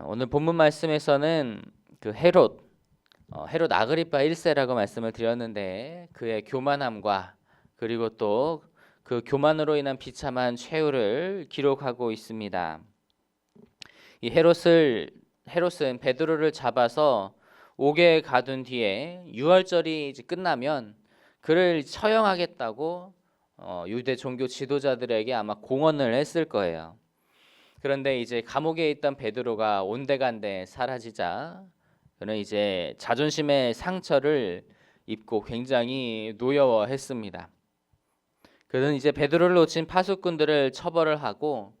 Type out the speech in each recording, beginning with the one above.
오늘 본문 말씀에서는 그 헤롯 아그리파 1세라고 말씀을 드렸는데 그의 교만함과 그리고 또 그 교만으로 인한 비참한 최후를 기록하고 있습니다. 이 헤롯은 베드로를 잡아서 옥에 가둔 뒤에 유월절이 이제 끝나면 그를 처형하겠다고 유대 종교 지도자들에게 아마 공언을 했을 거예요. 그런데 이제 감옥에 있던 베드로가 온데간데 사라지자 그는 이제 자존심의 상처를 입고 굉장히 노여워했습니다. 그는 이제 베드로를 놓친 파수꾼들을 처벌을 하고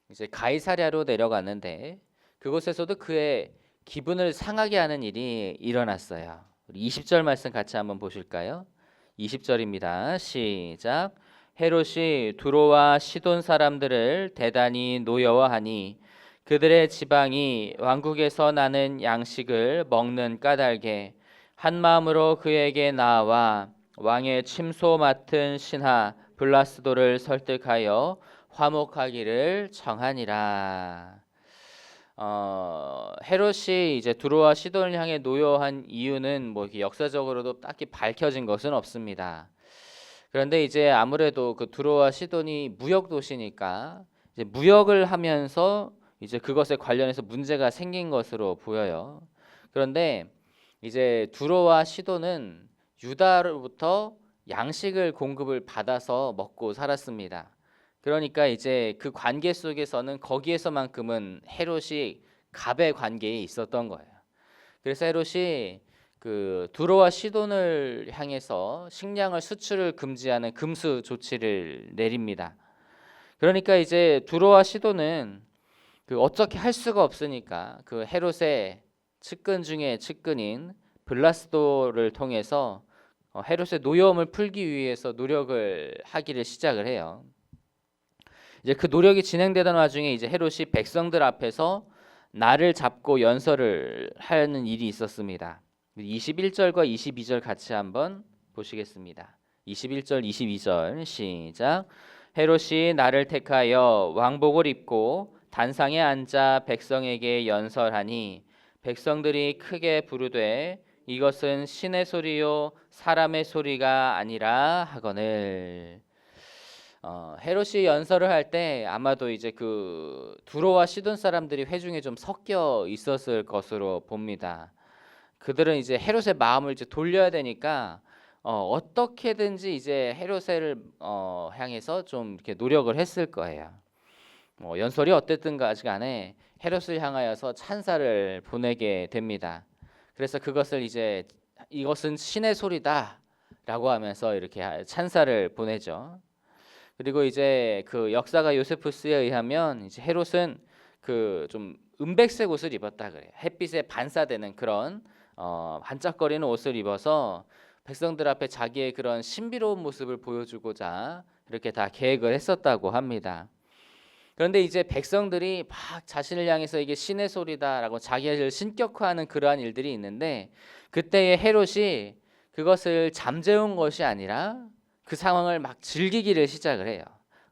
이제 가이사랴로 내려갔는데 그곳에서도 그의 기분을 상하게 하는 일이 일어났어요. 20절 말씀 같이 한번 보실까요? 20절입니다. 시작. 헤롯이 두로와 시돈 사람들을 대단히 노여워하니 그들의 지방이 왕국에서 나는 양식을 먹는 까닭에 한 마음으로 그에게 나와 왕의 침소 맡은 신하 블라스도를 설득하여 화목하기를 청하니라. 헤롯이 이제 두로와 시돈을 향해 노여워한 이유는 뭐 역사적으로도 딱히 밝혀진 것은 없습니다. 그런데 이제 아무래도 그 두로와 시돈이 무역 도시니까 이제 무역을 하면서 이제 그것에 관련해서 문제가 생긴 것으로 보여요. 그런데 이제 두로와 시돈은 유다로부터 양식을 공급을 받아서 먹고 살았습니다. 그러니까 이제 그 관계 속에서는 거기에서만큼은 헤롯이 갑의 관계에 있었던 거예요. 그래서 헤롯이 그 두로와 시돈을 향해서 식량을 수출을 금지하는 금수 조치를 내립니다. 그러니까 이제 두로와 시돈은 그 어떻게 할 수가 없으니까 그 헤롯의 측근 중에 측근인 블라스도를 통해서 헤롯의 노여움을 풀기 위해서 노력을 하기를 시작을 해요. 이제 그 노력이 진행되던 와중에 이제 헤롯이 백성들 앞에서 날을 잡고 연설을 하는 일이 있었습니다. 21절과 22절 같이 한번 보시겠습니다. 21절 22절 시작. 헤롯이 나를 택하여 왕복을 입고 단상에 앉아 백성에게 연설하니 백성들이 크게 부르되 이것은 신의 소리요 사람의 소리가 아니라 하거늘. 헤롯이 연설을 할 때 아마도 이제 그 두로와 시돈 사람들이 회중에 좀 섞여 있었을 것으로 봅니다. 그들은 이제 헤롯의 마음을 이제 돌려야 되니까 어떻게든지 이제 헤롯을 향해서 좀 이렇게 노력을 했을 거예요. 연설이 어땠든 간에 헤롯을 향하여서 찬사를 보내게 됩니다. 그래서 그것을 이제 이것은 신의 소리다라고 하면서 이렇게 찬사를 보내죠. 그리고 이제 그 역사가 요세푸스에 의하면 이제 헤롯은 그 좀 은백색 옷을 입었다 그래요. 햇빛에 반사되는 그런 반짝거리는 옷을 입어서 백성들 앞에 자기의 그런 신비로운 모습을 보여주고자 이렇게 다 계획을 했었다고 합니다. 그런데 이제 백성들이 막 자신을 향해서 이게 신의 소리다라고 자기를 신격화하는 그러한 일들이 있는데 그때의 헤롯이 그것을 잠재운 것이 아니라 그 상황을 막 즐기기를 시작을 해요.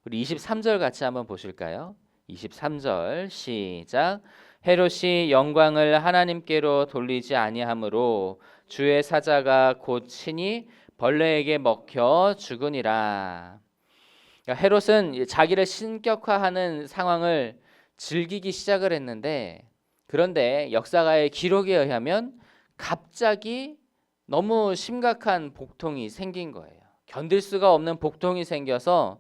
우리 23절 같이 한번 보실까요? 23절 시작. 헤롯이 영광을 하나님께로 돌리지 아니하므로 주의 사자가 곧 친히 벌레에게 먹혀 죽으니라. 그러니까 헤롯은 자기를 신격화하는 상황을 즐기기 시작을 했는데 그런데 역사가의 기록에 의하면 갑자기 너무 심각한 복통이 생긴 거예요. 견딜 수가 없는 복통이 생겨서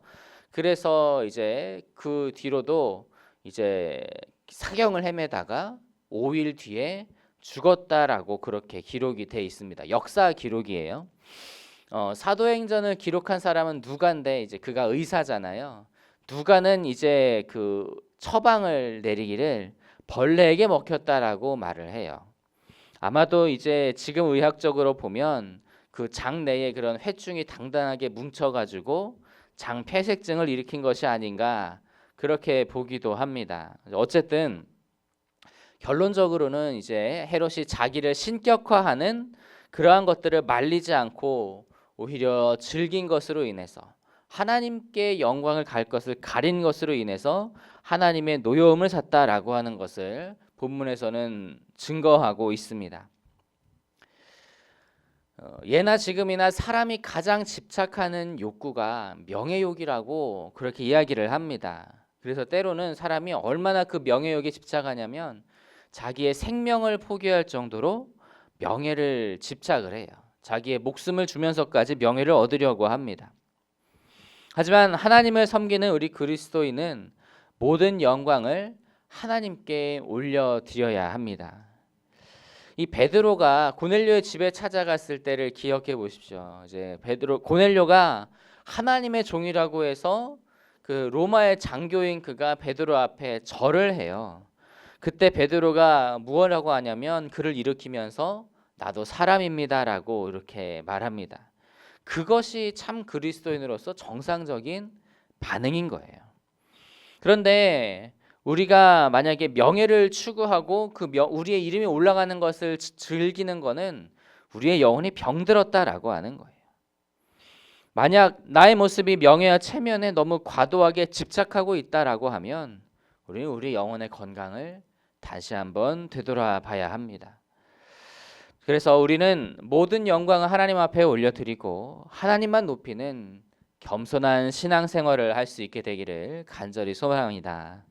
그래서 이제 그 뒤로도 이제 사경을 헤매다가 5일 뒤에 죽었다라고 그렇게 기록이 돼 있습니다. 역사 기록이에요. 사도행전을 기록한 사람은 누가인데 이제 그가 의사잖아요. 누가는 이제 그 처방을 내리기를 벌레에게 먹혔다라고 말을 해요. 아마도 이제 지금 의학적으로 보면 그 장 내에 그런 회충이 단단하게 뭉쳐가지고 장 폐색증을 일으킨 것이 아닌가 그렇게 보기도 합니다. 어쨌든 결론적으로는 이제 헤롯이 자기를 신격화하는 그러한 것들을 말리지 않고 오히려 즐긴 것으로 인해서 하나님께 영광을 갈 것을 가린 것으로 인해서 하나님의 노여움을 샀다라고 하는 것을 본문에서는 증거하고 있습니다. 예나 지금이나 사람이 가장 집착하는 욕구가 명예욕이라고 그렇게 이야기를 합니다. 그래서 때로는 사람이 얼마나 그 명예욕에 집착하냐면 자기의 생명을 포기할 정도로 명예를 집착을 해요. 자기의 목숨을 주면서까지 명예를 얻으려고 합니다. 하지만 하나님을 섬기는 우리 그리스도인은 모든 영광을 하나님께 올려드려야 합니다. 이 베드로가 고넬료의 집에 찾아갔을 때를 기억해 보십시오. 이제 고넬료가 하나님의 종이라고 해서 그 로마의 장교인 그가 베드로 앞에 절을 해요. 그때 베드로가 무엇라고 하냐면 그를 일으키면서 나도 사람입니다라고 이렇게 말합니다. 그것이 참 그리스도인으로서 정상적인 반응인 거예요. 그런데 우리가 만약에 명예를 추구하고 우리의 이름이 올라가는 것을 즐기는 것은 우리의 영혼이 병들었다라고 하는 거예요. 만약 나의 모습이 명예와 체면에 너무 과도하게 집착하고 있다라고 하면 우리는 우리 영혼의 건강을 다시 한번 되돌아봐야 합니다. 그래서 우리는 모든 영광을 하나님 앞에 올려드리고 하나님만 높이는 겸손한 신앙생활을 할 수 있게 되기를 간절히 소망합니다.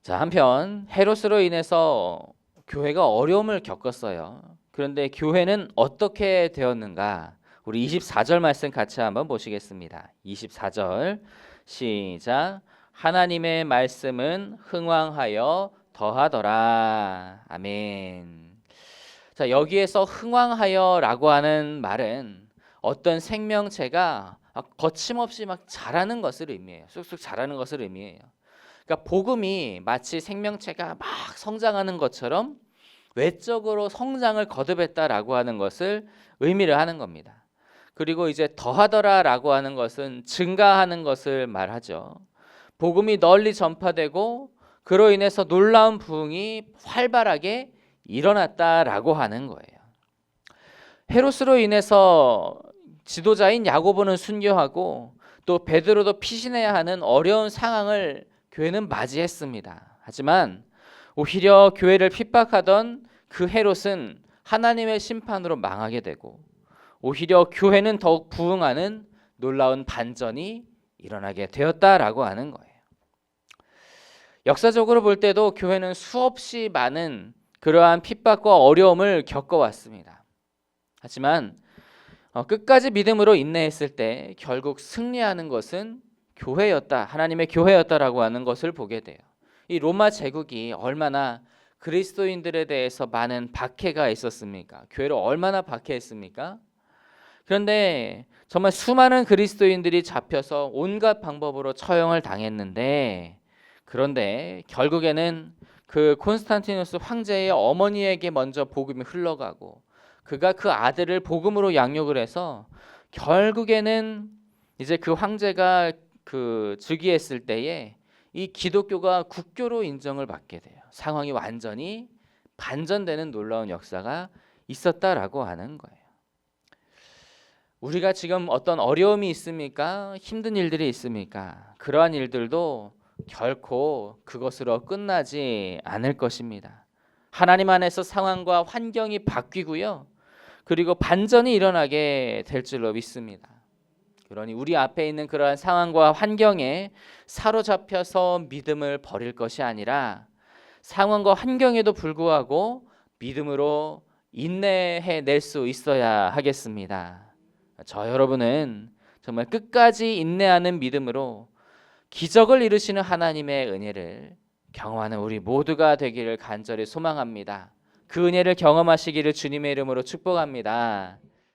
자, 한편 헤롯으로 인해서 교회가 어려움을 겪었어요. 그런데 교회는 어떻게 되었는가? 우리 24절 말씀 같이 한번 보시겠습니다. 24절 시작. 하나님의 말씀은 흥왕하여 더하더라. 아멘. 자, 여기에서 흥왕하여라고 하는 말은 어떤 생명체가 거침없이 막 자라는 것을 의미해요. 쑥쑥 자라는 것을 의미해요. 그러니까 복음이 마치 생명체가 막 성장하는 것처럼 외적으로 성장을 거듭했다라고 하는 것을 의미를 하는 겁니다. 그리고 이제 더하더라라고 하는 것은 증가하는 것을 말하죠. 복음이 널리 전파되고 그로 인해서 놀라운 부흥이 활발하게 일어났다라고 하는 거예요. 헤롯으로 인해서 지도자인 야고보는 순교하고 또 베드로도 피신해야 하는 어려운 상황을 교회는 맞이했습니다. 하지만 오히려 교회를 핍박하던 그 헤롯은 하나님의 심판으로 망하게 되고 오히려 교회는 더욱 부흥하는 놀라운 반전이 일어나게 되었다라고 하는 거예요. 역사적으로 볼 때도 교회는 수없이 많은 그러한 핍박과 어려움을 겪어왔습니다. 하지만 끝까지 믿음으로 인내했을 때 결국 승리하는 것은 교회였다, 하나님의 교회였다라고 하는 것을 보게 돼요. 이 로마 제국이 얼마나 그리스도인들에 대해서 많은 박해가 있었습니까? 교회를 얼마나 박해했습니까? 그런데 정말 수많은 그리스도인들이 잡혀서 온갖 방법으로 처형을 당했는데 그런데 결국에는 그 콘스탄티누스 황제의 어머니에게 먼저 복음이 흘러가고 그가 그 아들을 복음으로 양육을 해서 결국에는 이제 그 황제가 그 즉위했을 때에 이 기독교가 국교로 인정을 받게 돼요. 상황이 완전히 반전되는 놀라운 역사가 있었다라고 하는 거예요. 우리가 지금 어떤 어려움이 있습니까? 힘든 일들이 있습니까? 그러한 일들도 결코 그것으로 끝나지 않을 것입니다. 하나님 안에서 상황과 환경이 바뀌고요. 그리고 반전이 일어나게 될 줄로 믿습니다. 그러니 우리 앞에 있는 그러한 상황과 환경에 사로잡혀서 믿음을 버릴 것이 아니라 상황과 환경에도 불구하고 믿음으로 인내해낼 수 있어야 하겠습니다. 저 여러분은 정말 끝까지 인내하는 믿음으로 기적을 이루시는 하나님의 은혜를 경험하는 우리 모두가 되기를 간절히 소망합니다. 그 은혜를 경험하시기를 주님의 이름으로 축복합니다.